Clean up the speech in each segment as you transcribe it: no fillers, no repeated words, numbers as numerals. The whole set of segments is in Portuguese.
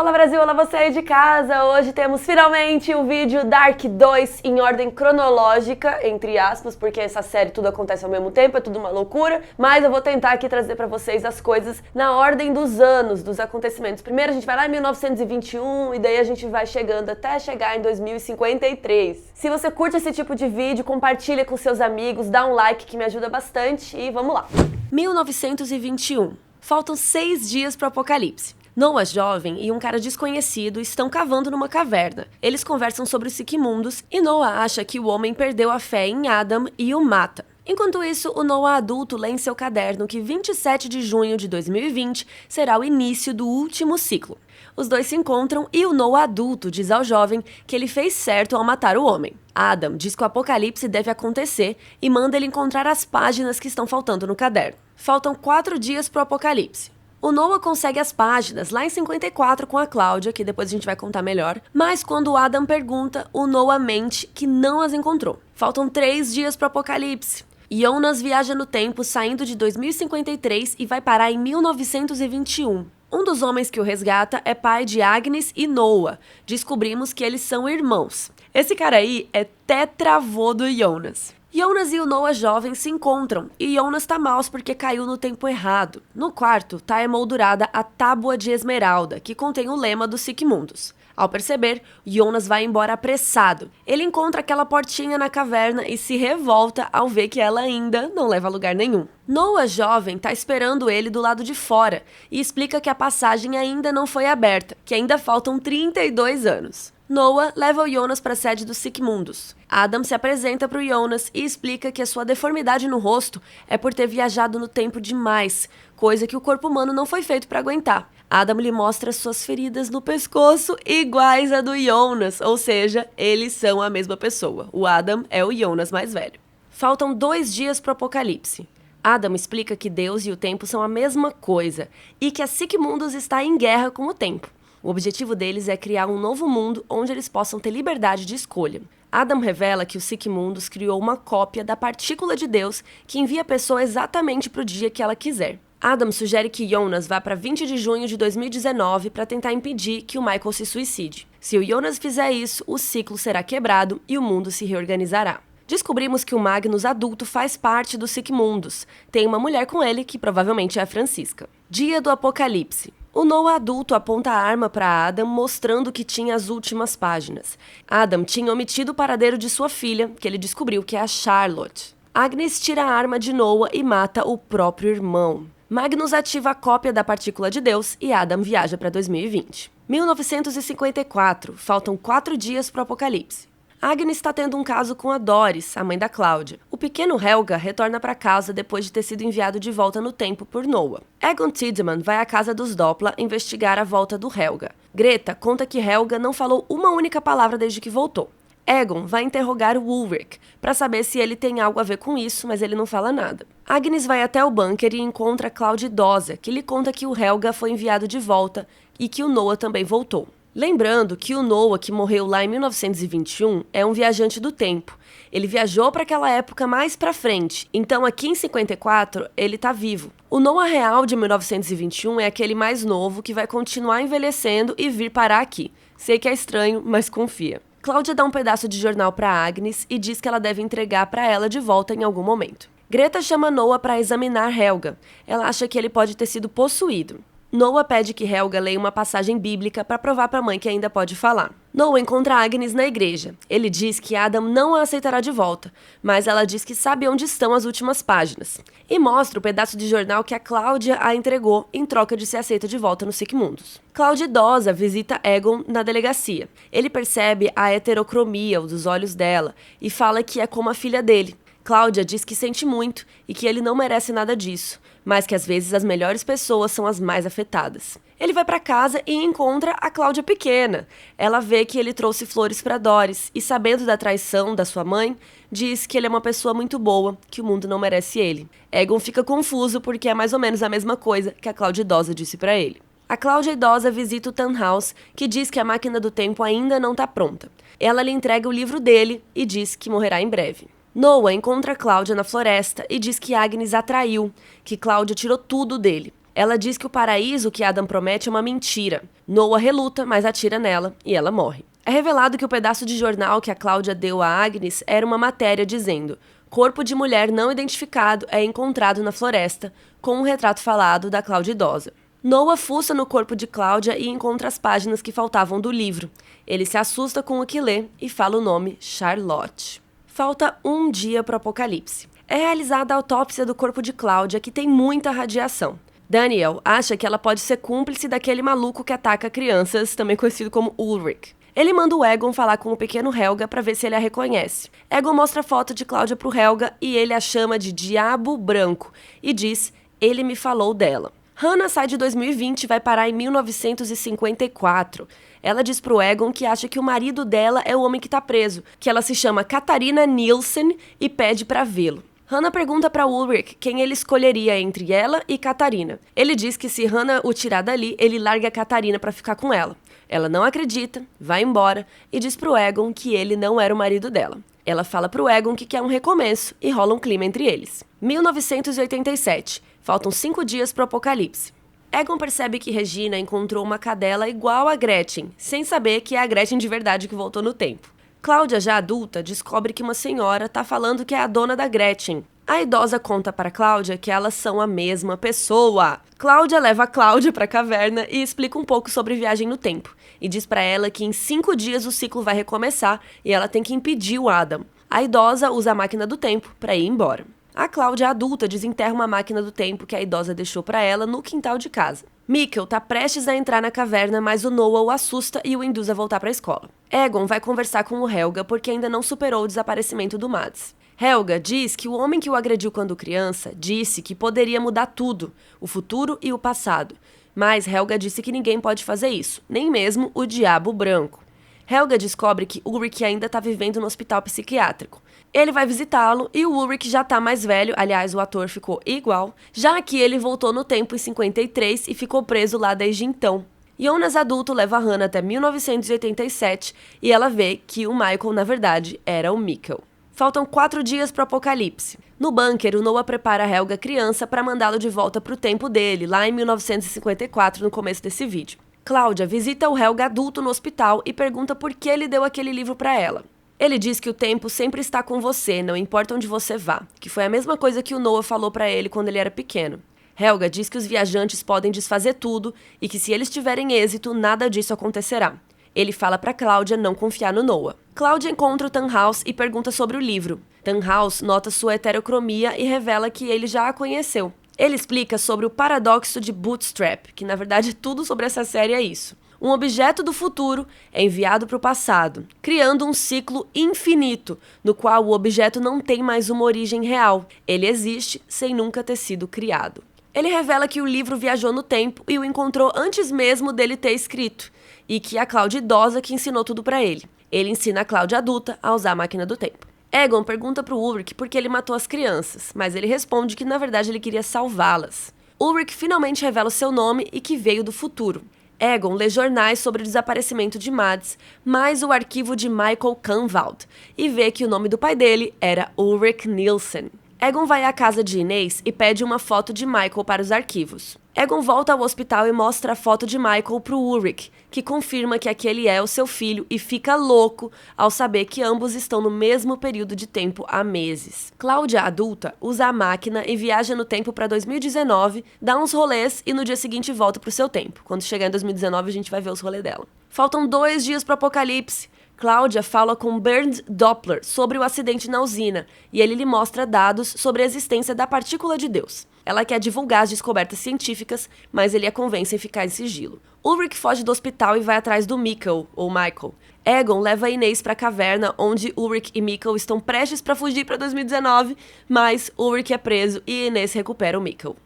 Olá Brasil, olá você aí de casa! Hoje temos finalmente o vídeo Dark 2 em ordem cronológica, entre aspas, porque essa série tudo acontece ao mesmo tempo, é tudo uma loucura, mas eu vou tentar aqui trazer pra vocês as coisas na ordem dos anos, dos acontecimentos. Primeiro a gente vai lá em 1921 e daí a gente vai chegando até chegar em 2053. Se você curte esse tipo de vídeo, compartilha com seus amigos, dá um like que me ajuda bastante e vamos lá! 1921. Faltam 6 dias pro apocalipse. Noah jovem e um cara desconhecido estão cavando numa caverna. Eles conversam sobre os Sikimundos e Noah acha que o homem perdeu a fé em Adam e o mata. Enquanto isso, o Noah adulto lê em seu caderno que 27 de junho de 2020 será o início do último ciclo. Os dois se encontram e o Noah adulto diz ao jovem que ele fez certo ao matar o homem. Adam diz que o apocalipse deve acontecer e manda ele encontrar as páginas que estão faltando no caderno. Faltam 4 dias para o apocalipse. O Noah consegue as páginas lá em 54 com a Cláudia, que depois a gente vai contar melhor, mas quando o Adam pergunta, o Noah mente que não as encontrou. Faltam 3 dias para o apocalipse. Jonas viaja no tempo saindo de 2053 e vai parar em 1921. Um dos homens que o resgata é pai de Agnes e Noah. Descobrimos que eles são irmãos. Esse cara aí é tetravô do Jonas. Jonas e o Noah jovem se encontram, e Jonas tá maus porque caiu no tempo errado. No quarto, tá emoldurada a Tábua de Esmeralda, que contém o lema dos Sikimundos. Ao perceber, Jonas vai embora apressado. Ele encontra aquela portinha na caverna e se revolta ao ver que ela ainda não leva a lugar nenhum. Noah jovem tá esperando ele do lado de fora e explica que a passagem ainda não foi aberta, que ainda faltam 32 anos. Noah leva o Jonas para a sede dos Sikimundos. Adam se apresenta para o Jonas e explica que a sua deformidade no rosto é por ter viajado no tempo demais, coisa que o corpo humano não foi feito para aguentar. Adam lhe mostra suas feridas no pescoço iguais a do Jonas, ou seja, eles são a mesma pessoa. O Adam é o Jonas mais velho. Faltam 2 dias para o apocalipse. Adam explica que Deus e o tempo são a mesma coisa e que a Sikimundos está em guerra com o tempo. O objetivo deles é criar um novo mundo onde eles possam ter liberdade de escolha. Adam revela que o Sikimundos criou uma cópia da partícula de Deus que envia a pessoa exatamente para o dia que ela quiser. Adam sugere que Jonas vá para 20 de junho de 2019 para tentar impedir que o Michael se suicide. Se o Jonas fizer isso, o ciclo será quebrado e o mundo se reorganizará. Descobrimos que o Magnus adulto faz parte dos Sikimundos. Tem uma mulher com ele, que provavelmente é a Francisca. Dia do apocalipse. O Noah adulto aponta a arma para Adam, mostrando que tinha as últimas páginas. Adam tinha omitido o paradeiro de sua filha, que ele descobriu que é a Charlotte. Agnes tira a arma de Noah e mata o próprio irmão. Magnus ativa a cópia da partícula de Deus e Adam viaja para 2020. 1954. Faltam 4 dias para o apocalipse. Agnes está tendo um caso com a Doris, a mãe da Cláudia. O pequeno Helga retorna para casa depois de ter sido enviado de volta no tempo por Noah. Egon Tiedemann vai à casa dos Doppler investigar a volta do Helga. Greta conta que Helga não falou uma única palavra desde que voltou. Egon vai interrogar o Ulrich para saber se ele tem algo a ver com isso, mas ele não fala nada. Agnes vai até o bunker e encontra Cláudia idosa, que lhe conta que o Helga foi enviado de volta e que o Noah também voltou. Lembrando que o Noah, que morreu lá em 1921, é um viajante do tempo. Ele viajou para aquela época mais para frente, então aqui em 54 ele tá vivo. O Noah real de 1921 é aquele mais novo que vai continuar envelhecendo e vir parar aqui. Sei que é estranho, mas confia. Cláudia dá um pedaço de jornal para Agnes e diz que ela deve entregar para ela de volta em algum momento. Greta chama Noah para examinar Helga. Ela acha que ele pode ter sido possuído. Noah pede que Helga leia uma passagem bíblica para provar para a mãe que ainda pode falar. Noah encontra Agnes na igreja. Ele diz que Adam não a aceitará de volta, mas ela diz que sabe onde estão as últimas páginas. E mostra o pedaço de jornal que a Cláudia a entregou em troca de ser aceita de volta nos Sikimundos. Cláudia idosa visita Egon na delegacia. Ele percebe a heterocromia dos olhos dela e fala que é como a filha dele. Cláudia diz que sente muito e que ele não merece nada disso, mas que às vezes as melhores pessoas são as mais afetadas. Ele vai para casa e encontra a Cláudia pequena. Ela vê que ele trouxe flores para Doris e, sabendo da traição da sua mãe, diz que ele é uma pessoa muito boa, que o mundo não merece ele. Egon fica confuso porque é mais ou menos a mesma coisa que a Cláudia idosa disse para ele. A Cláudia idosa visita o Tannhaus, que diz que a máquina do tempo ainda não está pronta. Ela lhe entrega o livro dele e diz que morrerá em breve. Noah encontra Cláudia na floresta e diz que Agnes a traiu, que Cláudia tirou tudo dele. Ela diz que o paraíso que Adam promete é uma mentira. Noah reluta, mas atira nela e ela morre. É revelado que o pedaço de jornal que a Cláudia deu a Agnes era uma matéria dizendo: corpo de mulher não identificado é encontrado na floresta, com um retrato falado da Cláudia idosa. Noah fuça no corpo de Cláudia e encontra as páginas que faltavam do livro. Ele se assusta com o que lê e fala o nome Charlotte. Falta um dia para o apocalipse. É realizada a autópsia do corpo de Cláudia, que tem muita radiação. Daniel acha que ela pode ser cúmplice daquele maluco que ataca crianças, também conhecido como Ulrich. Ele manda o Egon falar com o pequeno Helga para ver se ele a reconhece. Egon mostra a foto de Cláudia pro Helga e ele a chama de Diabo Branco e diz: ele me falou dela. Hannah sai de 2020 e vai parar em 1954. Ela diz pro Egon que acha que o marido dela é o homem que tá preso, que ela se chama Katarina Nielsen e pede pra vê-lo. Hannah pergunta para Ulrich quem ele escolheria entre ela e Katarina. Ele diz que se Hannah o tirar dali, ele larga a Katarina para ficar com ela. Ela não acredita, vai embora e diz pro Egon que ele não era o marido dela. Ela fala pro Egon que quer um recomeço e rola um clima entre eles. 1987. Faltam 5 dias pro apocalipse. Egon percebe que Regina encontrou uma cadela igual a Gretchen, sem saber que é a Gretchen de verdade que voltou no tempo. Cláudia, já adulta, descobre que uma senhora tá falando que é a dona da Gretchen. A idosa conta para Cláudia que elas são a mesma pessoa. Cláudia leva a Cláudia para a caverna e explica um pouco sobre viagem no tempo. E diz para ela que em 5 dias o ciclo vai recomeçar e ela tem que impedir o Adam. A idosa usa a máquina do tempo para ir embora. A Cláudia, adulta, desenterra uma máquina do tempo que a idosa deixou para ela no quintal de casa. Mikkel tá prestes a entrar na caverna, mas o Noah o assusta e o induz a voltar para a escola. Egon vai conversar com o Helga porque ainda não superou o desaparecimento do Mads. Helga diz que o homem que o agrediu quando criança disse que poderia mudar tudo, o futuro e o passado. Mas Helga disse que ninguém pode fazer isso, nem mesmo o Diabo Branco. Helga descobre que Ulrich ainda está vivendo no hospital psiquiátrico. Ele vai visitá-lo e o Ulrich já tá mais velho, aliás, o ator ficou igual, já que ele voltou no tempo em 53 e ficou preso lá desde então. Jonas, adulto, leva a Hannah até 1987 e ela vê que o Michael, na verdade, era o Mikkel. Faltam 4 dias pro apocalipse. No bunker, o Noah prepara a Helga criança para mandá-lo de volta pro tempo dele, lá em 1954, no começo desse vídeo. Cláudia visita o Helga adulto no hospital e pergunta por que ele deu aquele livro para ela. Ele diz que o tempo sempre está com você, não importa onde você vá, que foi a mesma coisa que o Noah falou para ele quando ele era pequeno. Helga diz que os viajantes podem desfazer tudo e que se eles tiverem êxito, nada disso acontecerá. Ele fala para Cláudia não confiar no Noah. Cláudia encontra o Tannhaus e pergunta sobre o livro. Tannhaus nota sua heterocromia e revela que ele já a conheceu. Ele explica sobre o paradoxo de Bootstrap, que na verdade tudo sobre essa série é isso. Um objeto do futuro é enviado para o passado, criando um ciclo infinito, no qual o objeto não tem mais uma origem real. Ele existe sem nunca ter sido criado. Ele revela que o livro viajou no tempo e o encontrou antes mesmo dele ter escrito, e que é a Cláudia idosa que ensinou tudo para ele. Ele ensina a Cláudia adulta a usar a máquina do tempo. Egon pergunta para o Ulrich por que ele matou as crianças, mas ele responde que na verdade ele queria salvá-las. Ulrich finalmente revela o seu nome e que veio do futuro. Egon lê jornais sobre o desaparecimento de Mads, mais o arquivo de Michael Kahnwald, e vê que o nome do pai dele era Ulrich Nielsen. Egon vai à casa de Inês e pede uma foto de Michael para os arquivos. Egon volta ao hospital e mostra a foto de Michael para o Ulrich, que confirma que aquele é o seu filho e fica louco ao saber que ambos estão no mesmo período de tempo há meses. Cláudia, adulta, usa a máquina e viaja no tempo para 2019, dá uns rolês e no dia seguinte volta para o seu tempo. Quando chegar em 2019 a gente vai ver os rolês dela. Faltam 2 dias para o apocalipse. Cláudia fala com Bernd Doppler sobre o acidente na usina e ele lhe mostra dados sobre a existência da partícula de Deus. Ela quer divulgar as descobertas científicas, mas ele a convence em ficar em sigilo. Ulrich foge do hospital e vai atrás do Mikkel, ou Michael. Egon leva a Inês para a caverna, onde Ulrich e Mikkel estão prestes para fugir para 2019, mas Ulrich é preso e Inês recupera o Michael.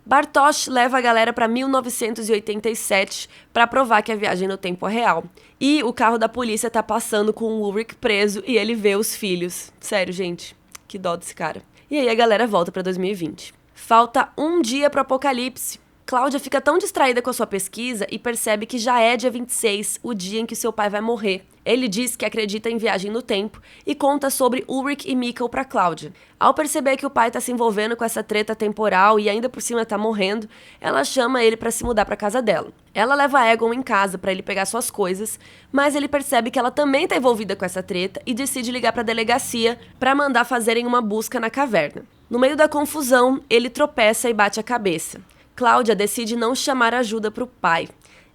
Bartosz leva a galera para 1987 para provar que a viagem no tempo é real. E o carro da polícia tá passando com o Ulrich preso e ele vê os filhos. Sério, gente, que dó desse cara. E aí a galera volta para 2020. Falta um dia pro apocalipse. Cláudia fica tão distraída com a sua pesquisa e percebe que já é dia 26, o dia em que seu pai vai morrer. Ele diz que acredita em viagem no tempo e conta sobre Ulrich e Mikkel para Cláudia. Ao perceber que o pai tá se envolvendo com essa treta temporal e ainda por cima tá morrendo, ela chama ele para se mudar para casa dela. Ela leva Egon em casa para ele pegar suas coisas, mas ele percebe que ela também tá envolvida com essa treta e decide ligar para a delegacia para mandar fazerem uma busca na caverna. No meio da confusão, ele tropeça e bate a cabeça. Cláudia decide não chamar ajuda para o pai.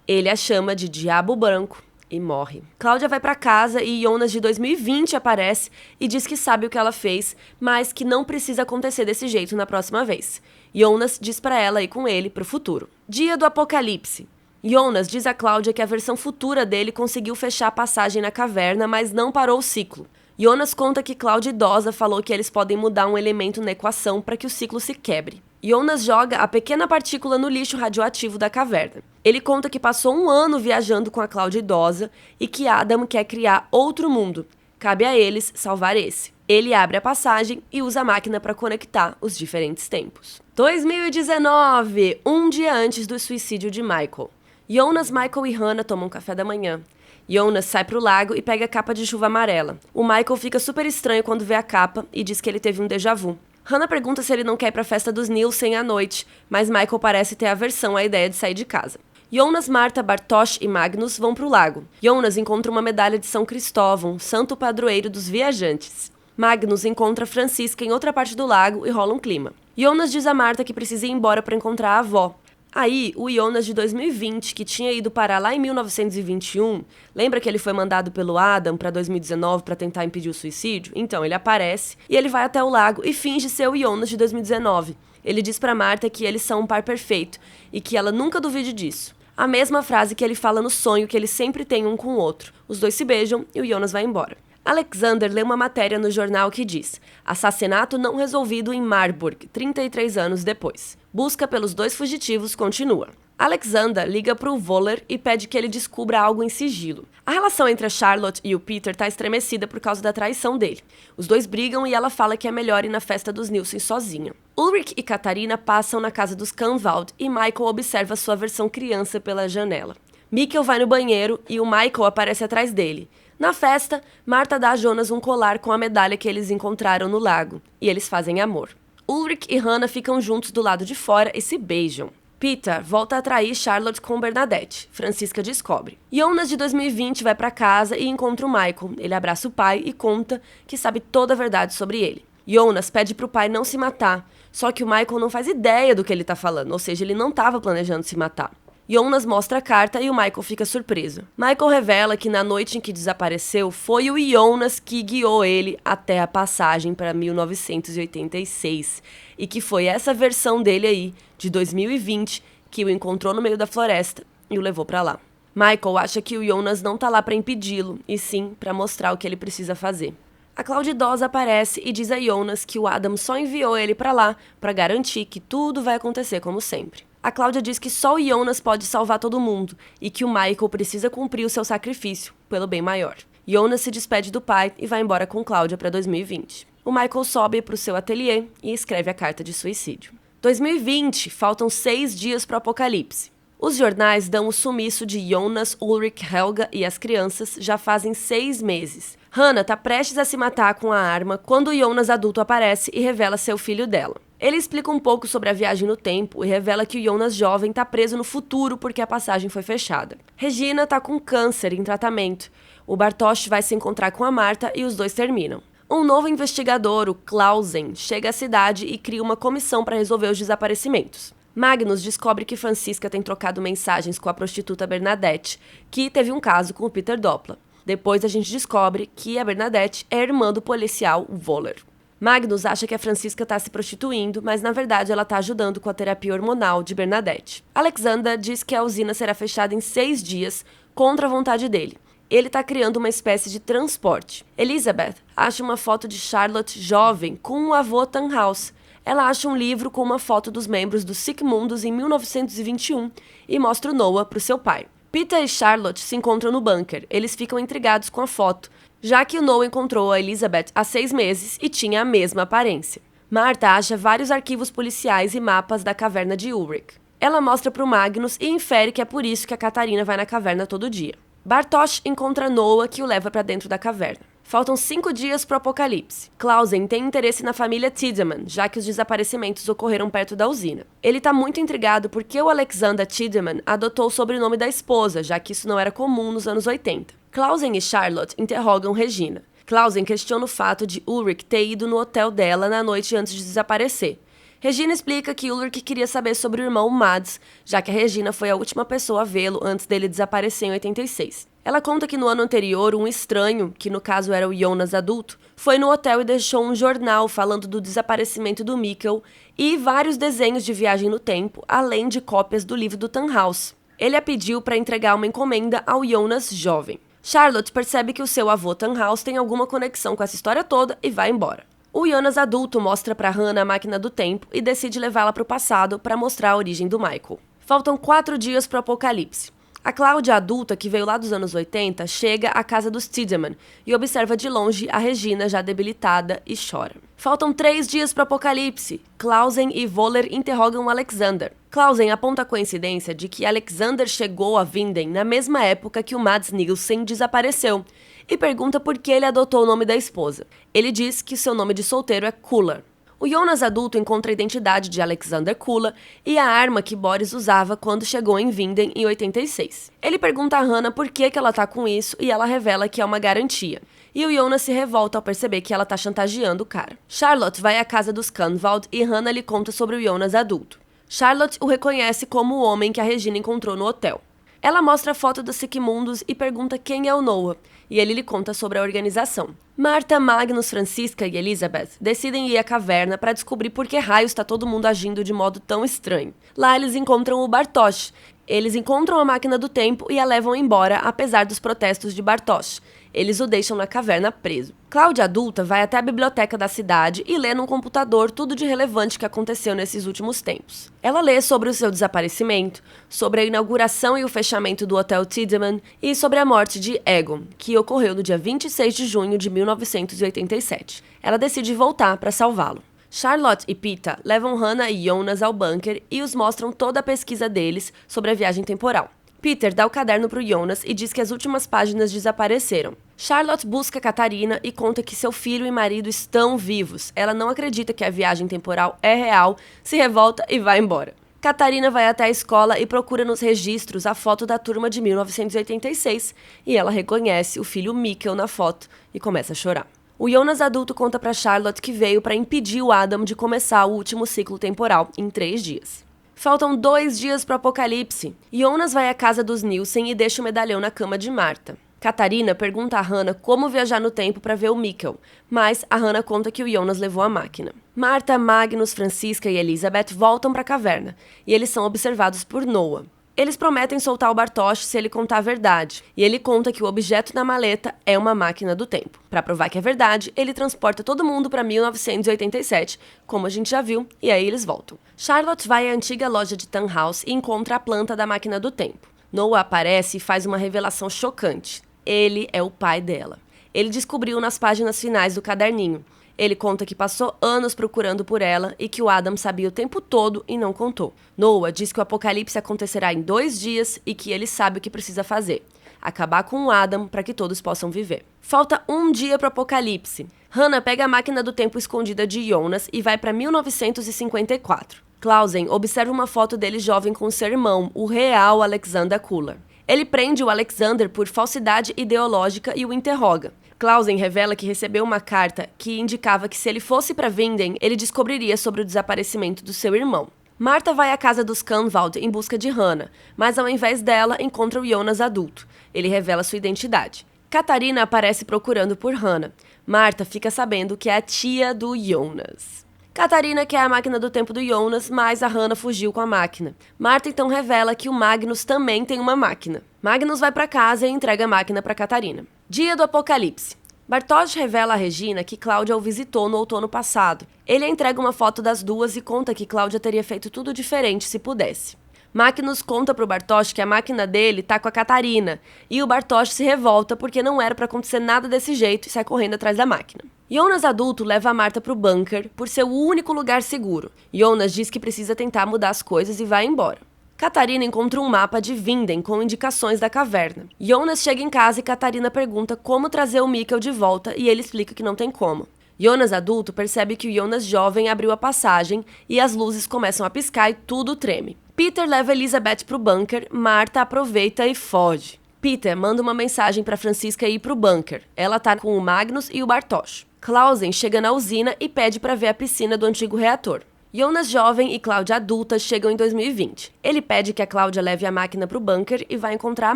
Ele a chama de Diabo Branco e morre. Cláudia vai para casa e Jonas de 2020 aparece e diz que sabe o que ela fez, mas que não precisa acontecer desse jeito na próxima vez. Jonas diz para ela ir com ele pro futuro. Dia do apocalipse. Jonas diz a Cláudia que a versão futura dele conseguiu fechar a passagem na caverna, mas não parou o ciclo. Jonas conta que Cláudia idosa falou que eles podem mudar um elemento na equação para que o ciclo se quebre. Jonas joga a pequena partícula no lixo radioativo da caverna. Ele conta que passou um ano viajando com a Cláudia idosa e que Adam quer criar outro mundo. Cabe a eles salvar esse. Ele abre a passagem e usa a máquina para conectar os diferentes tempos. 2019, um dia antes do suicídio de Michael. Jonas, Michael e Hannah tomam café da manhã. Jonas sai pro lago e pega a capa de chuva amarela. O Michael fica super estranho quando vê a capa e diz que ele teve um déjà vu. Hannah pergunta se ele não quer ir pra festa dos Nielsen à noite, mas Michael parece ter aversão à ideia de sair de casa. Jonas, Marta, Bartosz e Magnus vão pro lago. Jonas encontra uma medalha de São Cristóvão, santo padroeiro dos viajantes. Magnus encontra Francisca em outra parte do lago e rola um clima. Jonas diz a Marta que precisa ir embora para encontrar a avó. Aí, o Jonas de 2020, que tinha ido parar lá em 1921, lembra que ele foi mandado pelo Adam para 2019 para tentar impedir o suicídio? Então, ele aparece e ele vai até o lago e finge ser o Jonas de 2019. Ele diz para Marta que eles são um par perfeito e que ela nunca duvide disso. A mesma frase que ele fala no sonho que eles sempre têm um com o outro. Os dois se beijam e o Jonas vai embora. Alexander lê uma matéria no jornal que diz: assassinato não resolvido em Marburg, 33 anos depois. Busca pelos dois fugitivos continua. Alexander liga pro Voller e pede que ele descubra algo em sigilo. A relação entre a Charlotte e o Peter tá estremecida por causa da traição dele. Os dois brigam e ela fala que é melhor ir na festa dos Nielsen sozinha. Ulrich e Catarina passam na casa dos Kahnwald e Michael observa sua versão criança pela janela. Mikkel vai no banheiro e o Michael aparece atrás dele. Na festa, Marta dá a Jonas um colar com a medalha que eles encontraram no lago, e eles fazem amor. Ulrich e Hannah ficam juntos do lado de fora e se beijam. Peter volta a trair Charlotte com Bernadette. Francisca descobre. Jonas de 2020 vai pra casa e encontra o Michael. Ele abraça o pai e conta que sabe toda a verdade sobre ele. Jonas pede pro pai não se matar, só que o Michael não faz ideia do que ele tá falando, ou seja, ele não estava planejando se matar. Jonas mostra a carta e o Michael fica surpreso. Michael revela que na noite em que desapareceu foi o Jonas que guiou ele até a passagem para 1986 e que foi essa versão dele aí, de 2020, que o encontrou no meio da floresta e o levou para lá. Michael acha que o Jonas não tá lá para impedi-lo, e sim para mostrar o que ele precisa fazer. A Cláudia idosa aparece e diz a Jonas que o Adam só enviou ele para lá para garantir que tudo vai acontecer como sempre. A Cláudia diz que só o Jonas pode salvar todo mundo e que o Michael precisa cumprir o seu sacrifício pelo bem maior. Jonas se despede do pai e vai embora com Cláudia para 2020. O Michael sobe para o seu ateliê e escreve a carta de suicídio. 2020, faltam 6 dias para o apocalipse. Os jornais dão o sumiço de Jonas, Ulrich, Helga e as crianças já fazem 6 meses. Hannah tá prestes a se matar com a arma quando o Jonas adulto aparece e revela ser o filho dela. Ele explica um pouco sobre a viagem no tempo e revela que o Jonas jovem tá preso no futuro porque a passagem foi fechada. Regina tá com câncer em tratamento. O Bartosz vai se encontrar com a Marta e os dois terminam. Um novo investigador, o Clausen, chega à cidade e cria uma comissão para resolver os desaparecimentos. Magnus descobre que Francisca tem trocado mensagens com a prostituta Bernadette, que teve um caso com o Peter Doppler. Depois a gente descobre que a Bernadette é irmã do policial Voller. Magnus acha que a Francisca está se prostituindo, mas na verdade ela está ajudando com a terapia hormonal de Bernadette. Alexander diz que a usina será fechada em 6 dias, contra a vontade dele. Ele está criando uma espécie de transporte. Elizabeth acha uma foto de Charlotte jovem com o avô Tannhaus. Ela acha um livro com uma foto dos membros do Sigmundos em 1921 e mostra o Noah para o seu pai. Peter e Charlotte se encontram no bunker. Eles ficam intrigados com a foto, já que o Noah encontrou a Elizabeth há 6 meses e tinha a mesma aparência. Marta acha vários arquivos policiais e mapas da caverna de Ulrich. Ela mostra pro Magnus e infere que é por isso que a Catarina vai na caverna todo dia. Bartosz encontra Noah, que o leva para dentro da caverna. Faltam 5 dias pro apocalipse. Clausen tem interesse na família Tiedemann, já que os desaparecimentos ocorreram perto da usina. Ele tá muito intrigado porque o Alexander Tiedemann adotou o sobrenome da esposa, já que isso não era comum nos anos 80. Clausen e Charlotte interrogam Regina. Clausen questiona o fato de Ulrich ter ido no hotel dela na noite antes de desaparecer. Regina explica que Ulrich queria saber sobre o irmão Mads, já que a Regina foi a última pessoa a vê-lo antes dele desaparecer em 86. Ela conta que no ano anterior, um estranho, que no caso era o Jonas adulto, foi no hotel e deixou um jornal falando do desaparecimento do Mikkel e vários desenhos de viagem no tempo, além de cópias do livro do Tannhaus. Ele a pediu para entregar uma encomenda ao Jonas jovem. Charlotte percebe que o seu avô Tannhaus tem alguma conexão com essa história toda e vai embora. O Jonas adulto mostra para Hannah a máquina do tempo e decide levá-la para o passado para mostrar a origem do Michael. Faltam 4 dias para o apocalipse. A Cláudia adulta, que veio lá dos anos 80, chega à casa dos Tiedemann e observa de longe a Regina já debilitada e chora. Faltam 3 dias para o apocalipse. Clausen e Voller interrogam Alexander. Clausen aponta a coincidência de que Alexander chegou a Vinden na mesma época que o Mads Nielsen desapareceu e pergunta por que ele adotou o nome da esposa. Ele diz que seu nome de solteiro é Kula. O Jonas adulto encontra a identidade de Alexander Kula e a arma que Boris usava quando chegou em Vinden em 86. Ele pergunta a Hannah por que ela tá com isso e ela revela que é uma garantia. E o Jonas se revolta ao perceber que ela tá chantageando o cara. Charlotte vai à casa dos Kahnwald e Hannah lhe conta sobre o Jonas adulto. Charlotte o reconhece como o homem que a Regina encontrou no hotel. Ela mostra a foto dos Sigmundos e pergunta quem é o Noah, e ele lhe conta sobre a organização. Marta, Magnus, Francisca e Elizabeth decidem ir à caverna para descobrir por que raios está todo mundo agindo de modo tão estranho. Lá eles encontram o Bartosz. Eles encontram a máquina do tempo e a levam embora, apesar dos protestos de Bartosz. Eles o deixam na caverna preso. Cláudia adulta vai até a biblioteca da cidade e lê num computador tudo de relevante que aconteceu nesses últimos tempos. Ela lê sobre o seu desaparecimento, sobre a inauguração e o fechamento do Hotel Tiedemann e sobre a morte de Egon, que ocorreu no dia 26 de junho de 1987. Ela decide voltar para salvá-lo. Charlotte e Pita levam Hannah e Jonas ao bunker e os mostram toda a pesquisa deles sobre a viagem temporal. Peter dá o caderno para o Jonas e diz que as últimas páginas desapareceram. Charlotte busca Catarina e conta que seu filho e marido estão vivos. Ela não acredita que a viagem temporal é real, se revolta e vai embora. Catarina vai até a escola e procura nos registros a foto da turma de 1986 e ela reconhece o filho Mikkel na foto e começa a chorar. O Jonas adulto conta para Charlotte que veio para impedir o Adam de começar o último ciclo temporal em 3 dias. Faltam 2 dias para o apocalipse. Jonas vai à casa dos Nielsen e deixa o medalhão na cama de Marta. Catarina pergunta a Hannah como viajar no tempo para ver o Mikkel, mas a Hannah conta que o Jonas levou a máquina. Marta, Magnus, Francisca e Elizabeth voltam para a caverna, e eles são observados por Noah. Eles prometem soltar o Bartosz se ele contar a verdade, e ele conta que o objeto na maleta é uma máquina do tempo. Para provar que é verdade, ele transporta todo mundo para 1987, como a gente já viu, e aí eles voltam. Charlotte vai à antiga loja de Tannhaus e encontra a planta da máquina do tempo. Noah aparece e faz uma revelação chocante. Ele é o pai dela. Ele descobriu nas páginas finais do caderninho. Ele conta que passou anos procurando por ela e que o Adam sabia o tempo todo e não contou. Noah diz que o apocalipse acontecerá em 2 dias e que ele sabe o que precisa fazer: acabar com o Adam para que todos possam viver. Falta 1 dia para o apocalipse. Hannah pega a máquina do tempo escondida de Jonas e vai para 1954. Clausen observa uma foto dele jovem com seu irmão, o real Alexander Kula. Ele prende o Alexander por falsidade ideológica e o interroga. Clausen revela que recebeu uma carta que indicava que se ele fosse para Vinden, ele descobriria sobre o desaparecimento do seu irmão. Marta vai à casa dos Kahnwald em busca de Hannah, mas ao invés dela, encontra o Jonas adulto. Ele revela sua identidade. Catarina aparece procurando por Hannah. Marta fica sabendo que é a tia do Jonas. Catarina quer a máquina do tempo do Jonas, mas a Hannah fugiu com a máquina. Marta então revela que o Magnus também tem uma máquina. Magnus vai para casa e entrega a máquina para Catarina. Dia do apocalipse. Bartosz revela a Regina que Cláudia o visitou no outono passado. Ele entrega uma foto das duas e conta que Cláudia teria feito tudo diferente se pudesse. Magnus conta pro Bartosz que a máquina dele tá com a Catarina, e o Bartosz se revolta porque não era para acontecer nada desse jeito e sai correndo atrás da máquina. Jonas adulto leva a Marta pro bunker por ser o único lugar seguro. Jonas diz que precisa tentar mudar as coisas e vai embora. Catarina encontra um mapa de Vinden com indicações da caverna. Jonas chega em casa e Catarina pergunta como trazer o Mikkel de volta e ele explica que não tem como. Jonas adulto percebe que o Jonas jovem abriu a passagem e as luzes começam a piscar e tudo treme. Peter leva Elizabeth pro bunker, Marta aproveita e foge. Peter manda uma mensagem para Franziska ir pro bunker. Ela tá com o Magnus e o Bartosz. Clausen chega na usina e pede para ver a piscina do antigo reator. Jonas jovem e Cláudia adulta chegam em 2020. Ele pede que a Cláudia leve a máquina pro bunker e vai encontrar a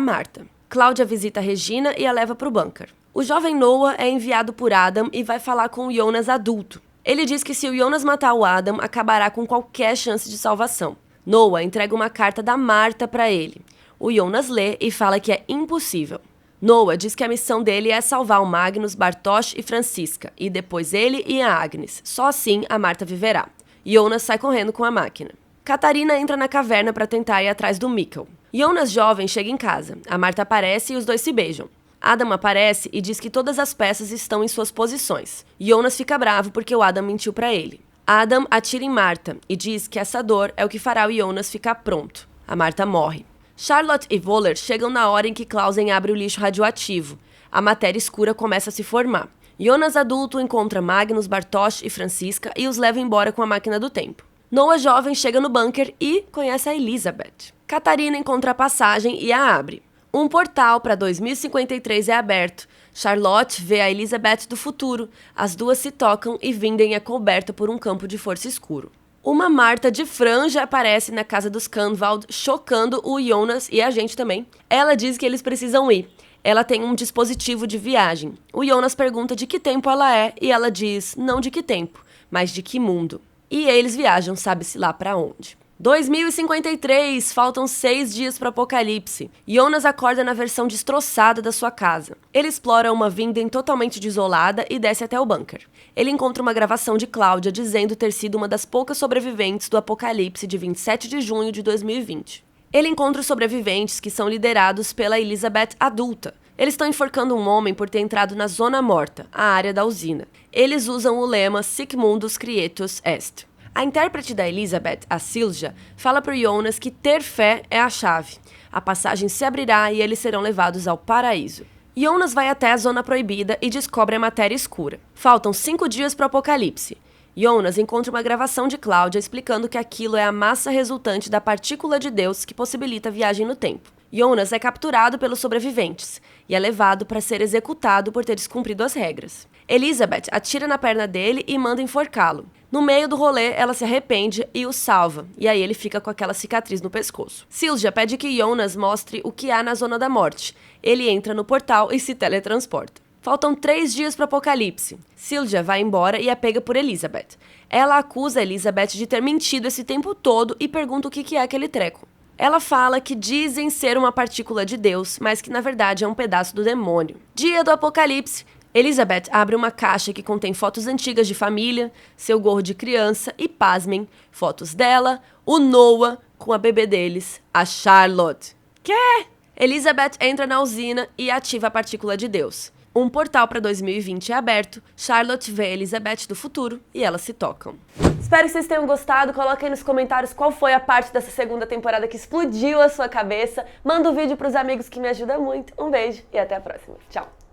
Marta. Cláudia visita a Regina e a leva pro bunker. O jovem Noah é enviado por Adam e vai falar com o Jonas adulto. Ele diz que se o Jonas matar o Adam, acabará com qualquer chance de salvação. Noah entrega uma carta da Marta para ele. O Jonas lê e fala que é impossível. Noah diz que a missão dele é salvar o Magnus, Bartosz e Franziska, e depois ele e a Agnes. Só assim a Marta viverá. Jonas sai correndo com a máquina. Catarina entra na caverna para tentar ir atrás do Mikkel. Jonas jovem chega em casa. A Marta aparece e os dois se beijam. Adam aparece e diz que todas as peças estão em suas posições. Jonas fica bravo porque o Adam mentiu para ele. Adam atira em Marta e diz que essa dor é o que fará o Jonas ficar pronto. A Marta morre. Charlotte e Voller chegam na hora em que Clausen abre o lixo radioativo. A matéria escura começa a se formar. Jonas adulto encontra Magnus, Bartosz e Franziska e os leva embora com a máquina do tempo. Noah jovem chega no bunker e conhece a Elizabeth. Catarina encontra a passagem e a abre. Um portal para 2053 é aberto. Charlotte vê a Elizabeth do futuro. As duas se tocam e Vinden é coberta por um campo de força escuro. Uma Marta de franja aparece na casa dos Kahnwald, chocando o Jonas e a gente também. Ela diz que eles precisam ir. Ela tem um dispositivo de viagem. O Jonas pergunta de que tempo ela é e ela diz não de que tempo, mas de que mundo. E eles viajam, sabe-se lá pra onde. 2053, faltam 6 dias para o apocalipse. Jonas acorda na versão destroçada da sua casa. Ele explora uma Vinden totalmente desolada e desce até o bunker. Ele encontra uma gravação de Cláudia dizendo ter sido uma das poucas sobreviventes do apocalipse de 27 de junho de 2020. Ele encontra os sobreviventes que são liderados pela Elizabeth adulta. Eles estão enforcando um homem por ter entrado na Zona Morta, a área da usina. Eles usam o lema Sic Mundus Quietus Est. A intérprete da Elizabeth, a Silja, fala para o Jonas que ter fé é a chave. A passagem se abrirá e eles serão levados ao paraíso. Jonas vai até a Zona Proibida e descobre a matéria escura. Faltam 5 dias para o apocalipse. Jonas encontra uma gravação de Cláudia explicando que aquilo é a massa resultante da partícula de Deus que possibilita a viagem no tempo. Jonas é capturado pelos sobreviventes e é levado para ser executado por ter descumprido as regras. Elizabeth atira na perna dele e manda enforcá-lo. No meio do rolê, ela se arrepende e o salva, e aí ele fica com aquela cicatriz no pescoço. Silja pede que Jonas mostre o que há na Zona da Morte. Ele entra no portal e se teletransporta. Faltam 3 dias para o apocalipse. Silja vai embora e é pega por Elizabeth. Ela acusa Elizabeth de ter mentido esse tempo todo e pergunta o que é aquele treco. Ela fala que dizem ser uma partícula de Deus, mas que na verdade é um pedaço do demônio. Dia do apocalipse. Elizabeth abre uma caixa que contém fotos antigas de família, seu gorro de criança e, pasmem, fotos dela, o Noah com a bebê deles, a Charlotte. Quê? Elizabeth entra na usina e ativa a partícula de Deus. Um portal para 2020 é aberto, Charlotte vê a Elizabeth do futuro e elas se tocam. Espero que vocês tenham gostado, coloquem aí nos comentários qual foi a parte dessa segunda temporada que explodiu a sua cabeça. Manda o vídeo pros amigos que me ajuda muito. Um beijo e até a próxima. Tchau!